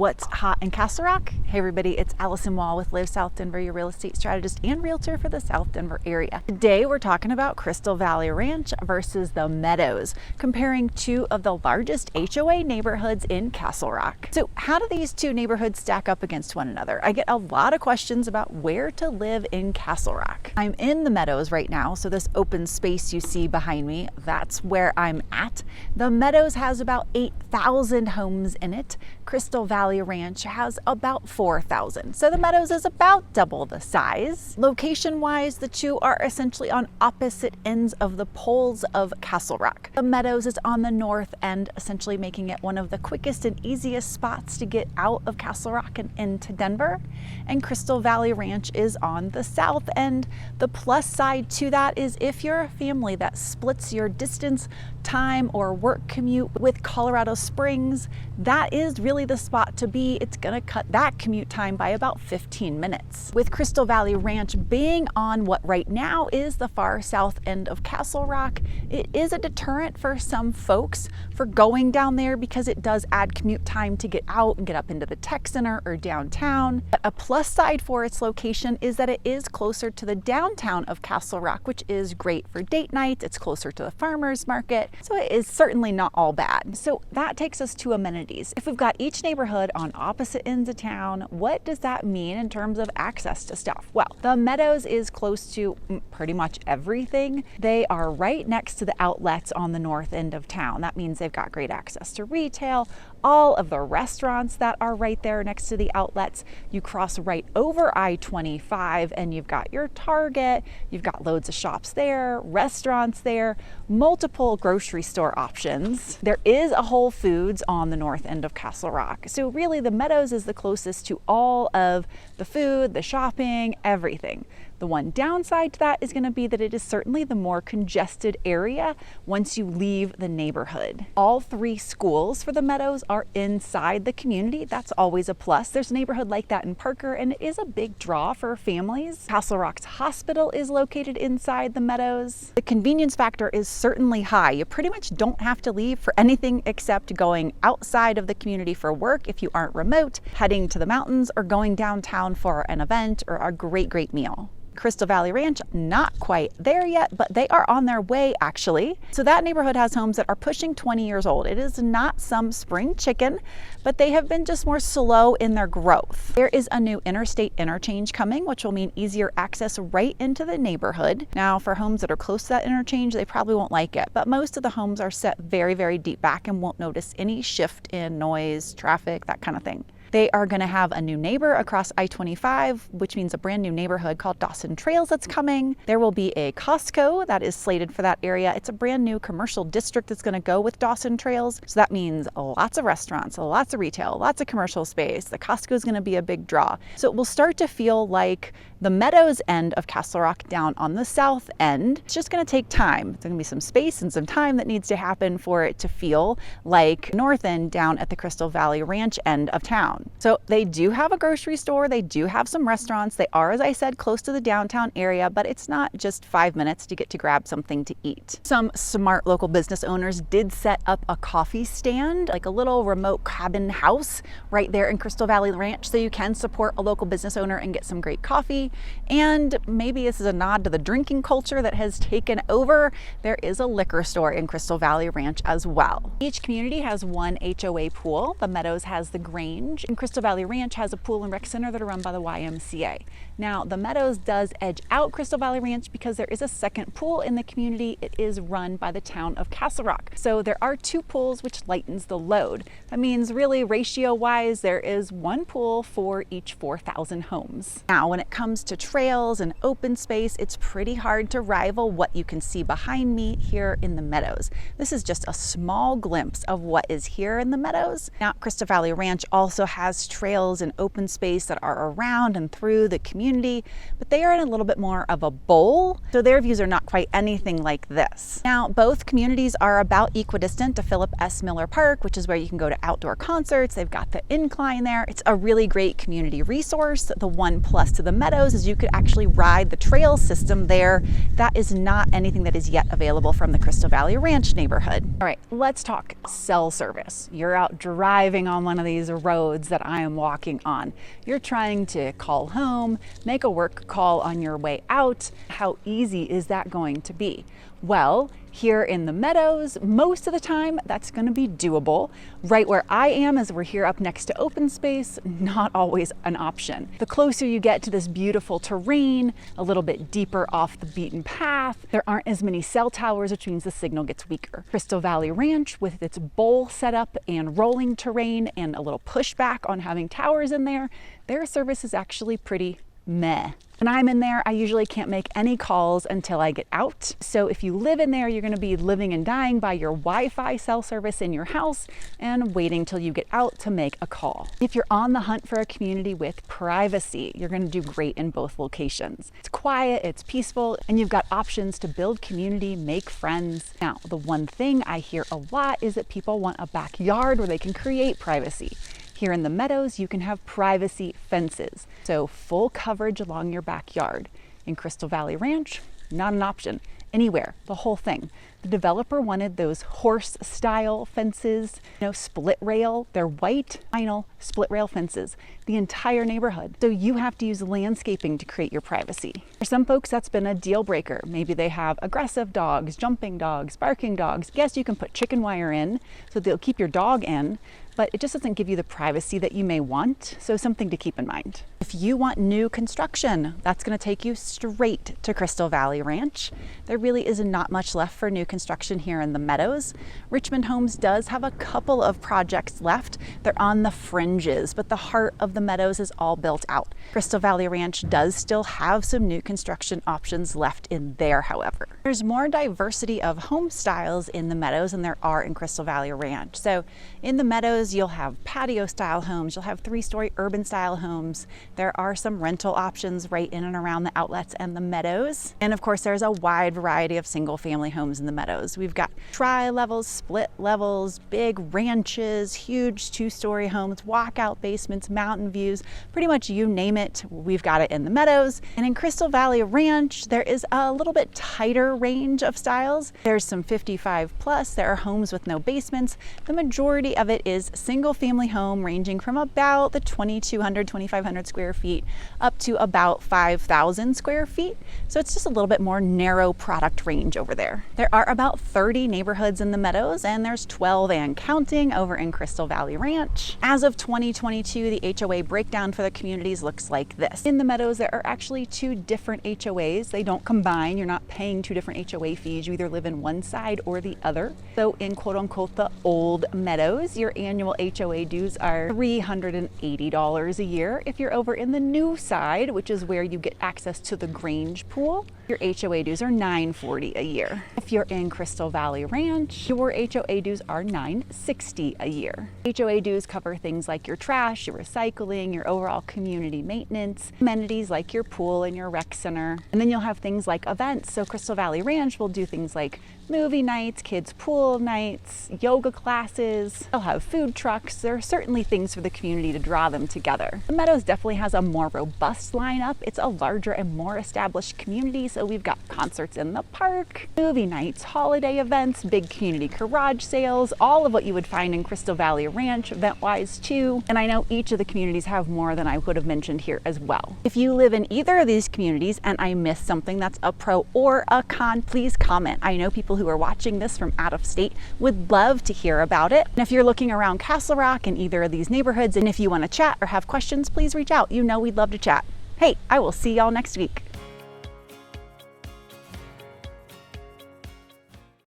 What's hot in Castle Rock? Hey everybody, it's Alyson Wahl with Live South Denver, your real estate strategist and realtor for the South Denver area. Today we're talking about Crystal Valley Ranch versus the Meadows, comparing two of the largest HOA neighborhoods in Castle Rock. So how do these two neighborhoods stack up against one another? I get a lot of questions about where to live in Castle Rock. I'm in the Meadows right now, so this open space you see behind me, that's where I'm at. The Meadows has about 8,000 homes in it. Crystal Valley Ranch has about 4,000. So the Meadows is about double the size. Location-wise, the two are essentially on opposite ends of the poles of Castle Rock. The Meadows is on the north end, essentially making it one of the quickest and easiest spots to get out of Castle Rock and into Denver. And Crystal Valley Ranch is on the south end. The plus side to that is if you're a family that splits your distance, time, or work commute with Colorado Springs, that is really the spot to be. It's gonna cut that commute time by about 15 minutes. With Crystal Valley Ranch being on what right now is the far south end of Castle Rock, it is a deterrent for some folks for going down there because it does add commute time to get out and get up into the tech center or downtown. But a plus side for its location is that it is closer to the downtown of Castle Rock, which is great for date nights. It's closer to the farmers market, so it is certainly not all bad. So that takes us to amenities. If we've got each neighborhood on opposite ends of town, what does that mean in terms of access to stuff? Well, the Meadows is close to pretty much everything. They are right next to the outlets on the north end of town. That means they've got great access to retail, all of the restaurants that are right there next to the outlets. You cross right over I-25 and you've got your Target, you've got loads of shops there, restaurants there, multiple grocery store options. There is a Whole Foods on the north end of Castle Rock. So really the Meadows is the closest to all of the food, the shopping, everything. The one downside to that is going to be that it is certainly the more congested area once you leave the neighborhood. All three schools for the Meadows are inside the community. That's always a plus. There's a neighborhood like that in Parker, and it is a big draw for families. Castle Rock's hospital is located inside the Meadows. The convenience factor is certainly high. You pretty much don't have to leave for anything except going outside of the community for work if you aren't remote, heading to the mountains, or going downtown for an event or a great meal. Crystal Valley Ranch, not quite there yet, but they are on their way actually. So that neighborhood has homes that are pushing 20 years old. It is not some spring chicken, but they have been just more slow in their growth. There is a new interstate interchange coming, which will mean easier access right into the neighborhood. Now for homes that are close to that interchange, they probably won't like it, but most of the homes are set very deep back and won't notice any shift in noise, traffic, that kind of thing. They are going to have a new neighbor across I-25, which means a brand new neighborhood called Dawson Trails that's coming. There will be a Costco that is slated for that area. It's a brand new commercial district that's going to go with Dawson Trails. So that means lots of restaurants, lots of retail, lots of commercial space. The Costco is going to be a big draw. So it will start to feel like the Meadows end of Castle Rock down on the south end. It's just going to take time. There's going to be some space and some time that needs to happen for it to feel like north end down at the Crystal Valley Ranch end of town. So they do have a grocery store, they do have some restaurants, they are, as I said, close to the downtown area, but it's not just 5 minutes to get to grab something to eat. Some smart local business owners did set up a coffee stand, like a little remote cabin house right there in Crystal Valley Ranch, so you can support a local business owner and get some great coffee. And maybe this is a nod to the drinking culture that has taken over. There is a liquor store in Crystal Valley Ranch as well. Each community has one HOA pool. The Meadows has the Grange, and Crystal Valley Ranch has a pool and rec center that are run by the YMCA. Now, the Meadows does edge out Crystal Valley Ranch because there is a second pool in the community. It is run by the town of Castle Rock. So there are two pools, which lightens the load. That means really ratio-wise, there is one pool for each 4,000 homes. Now, when it comes to trails and open space, it's pretty hard to rival what you can see behind me here in the Meadows. This is just a small glimpse of what is here in the Meadows. Now, Crystal Valley Ranch also has trails and open space that are around and through the community, but they are they're in a little bit more of a bowl, so their views are not quite anything like this. Now, both communities are about equidistant to Philip S. Miller Park, which is where you can go to outdoor concerts. They've got the incline there. It's a really great community resource. The one plus to the Meadows is you could actually ride the trail system there. That is not anything that is yet available from the Crystal Valley Ranch neighborhood. All right, let's talk cell service. You're out driving on one of these roads that I am walking on. You're trying to call home, make a work call on your way out. How easy is that going to be? Well, here in the Meadows, most of the time that's going to be doable. Right where I am, as we're here up next to open space, not always an option. The closer you get to this beautiful terrain, a little bit deeper off the beaten path, there aren't as many cell towers, which means the signal gets weaker. Crystal Valley Ranch, with its bowl setup and rolling terrain and a little pushback on having towers in there, their service is actually pretty meh. When I'm in there, I usually can't make any calls until I get out. So if you live in there, you're going to be living and dying by your Wi-Fi cell service in your house and waiting till you get out to make a call. If you're on the hunt for a community with privacy, you're going to do great in both locations. It's quiet, it's peaceful, and you've got options to build community, make friends. Now, the one thing I hear a lot is that people want a backyard where they can create privacy. Here in the Meadows, you can have privacy fences, so full coverage along your backyard. In Crystal Valley Ranch, not an option. Anywhere, the whole thing. The developer wanted those horse-style fences, split rail. They're white vinyl split rail fences, the entire neighborhood. So you have to use landscaping to create your privacy. For some folks, that's been a deal breaker. Maybe they have aggressive dogs, jumping dogs, barking dogs. Yes, you can put chicken wire in, so they'll keep your dog in, but it just doesn't give you the privacy that you may want, so something to keep in mind. If you want new construction, that's going to take you straight to Crystal Valley Ranch. There really is not much left for new construction here in the Meadows. Richmond Homes does have a couple of projects left. They're on the fringes, but the heart of the Meadows is all built out. Crystal Valley Ranch does still have some new construction options left in there, however. There's more diversity of home styles in the Meadows than there are in Crystal Valley Ranch. So in the Meadows, you'll have patio style homes, you'll have 3-story urban style homes. There are some rental options right in and around the outlets and the Meadows. And of course, there's a wide variety of single family homes in the Meadows. We've got tri-levels, split levels, big ranches, huge 2-story homes, walkout basements, mountain views, pretty much you name it, we've got it in the Meadows. And in Crystal Valley Ranch, there is a little bit tighter range of styles. There's some 55 plus, there are homes with no basements. The majority of it is single family home ranging from about the 2,200, 2,500 square feet up to about 5,000 square feet. So it's just a little bit more narrow product range over there. There are about 30 neighborhoods in the Meadows, and there's 12 and counting over in Crystal Valley Ranch. As of 2022, the HOA breakdown for the communities looks like this. In the Meadows, there are actually 2 different HOAs. They don't combine. You're not paying 2 different HOA fees. You either live in one side or the other. So in quote unquote the old Meadows, your annual HOA dues are $380 a year. If you're over in the new side, which is where you get access to the Grange pool, your HOA dues are $940 a year. If you're in Crystal Valley Ranch, your HOA dues are $960 a year. HOA dues cover things like your trash, your recycling, your overall community maintenance, amenities like your pool and your rec center. And then you'll have things like events. So Crystal Valley Ranch will do things like movie nights, kids pool nights, yoga classes. They'll have food trucks. There are certainly things for the community to draw them together. The Meadows definitely has a more robust lineup. It's a larger and more established community, so we've got concerts in the park, movie nights, holiday events, big community garage sales, all of what you would find in Crystal Valley Ranch event-wise too. And I know each of the communities have more than I would have mentioned here as well. If you live in either of these communities and I missed something that's a pro or a con, please comment. I know people who are watching this from out of state would love to hear about it. And if you're looking around Castle Rock in either of these neighborhoods, and if you want to chat or have questions, please reach out. You know we'd love to chat. Hey, I will see y'all next week.